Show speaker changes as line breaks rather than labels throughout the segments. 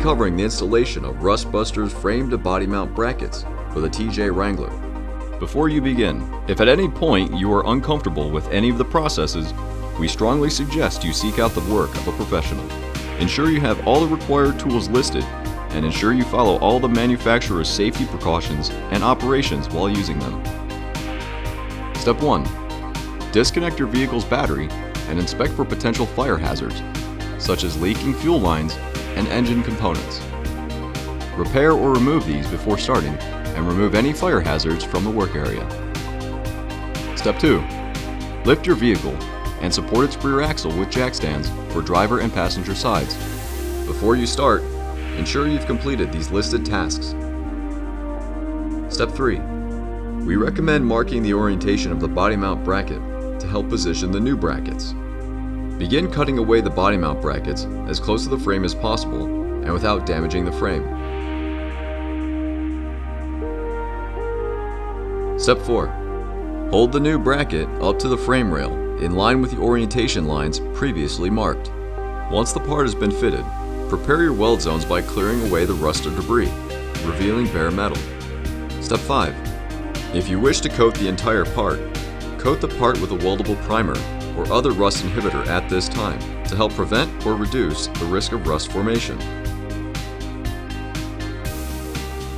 covering the installation of Rust Buster's frame to body mount brackets for the TJ Wrangler. Before you begin, if at any point you are uncomfortable with any of the processes, we strongly suggest you seek out the work of a professional. Ensure you have all the required tools listed, and ensure you follow all the manufacturer's safety precautions and operations while using them. Step 1. Disconnect your vehicle's battery and inspect for potential fire hazards, such as leaking fuel lines and engine components. Repair or remove these before starting, and remove any fire hazards from the work area. Step 2. Lift your vehicle and support its rear axle with jack stands for driver and passenger sides. Before you start, ensure you've completed these listed tasks. Step 3. We recommend marking the orientation of the body mount bracket to help position the new brackets. Begin cutting away the body mount brackets as close to the frame as possible and without damaging the frame. Step 4. Hold the new bracket up to the frame rail in line with the orientation lines previously marked. Once the part has been fitted, prepare your weld zones by clearing away the rust or debris, revealing bare metal. Step 5. If you wish to coat the entire part, coat the part with a weldable primer or other rust inhibitor at this time to help prevent or reduce the risk of rust formation.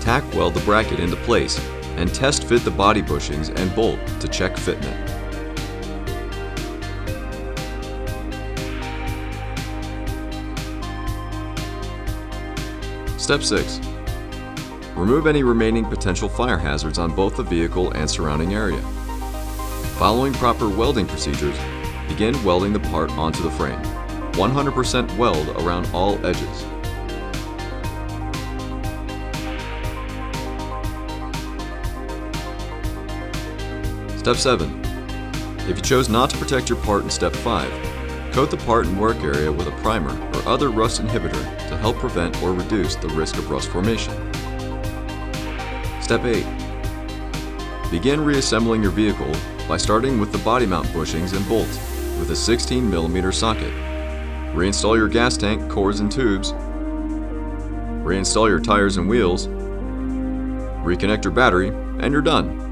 Tack weld the bracket into place and test fit the body bushings and bolt to check fitment. Step 6. Remove any remaining potential fire hazards on both the vehicle and surrounding area. Following proper welding procedures, begin welding the part onto the frame. 100% weld around all edges. Step 7. If you chose not to protect your part in Step 5, coat the part and work area with a primer or other rust inhibitor to help prevent or reduce the risk of rust formation. Step 8. Begin reassembling your vehicle by starting with the body mount bushings and bolts with a 16mm socket. Reinstall your gas tank, cores and tubes. Reinstall your tires and wheels. Reconnect your battery, and you're done.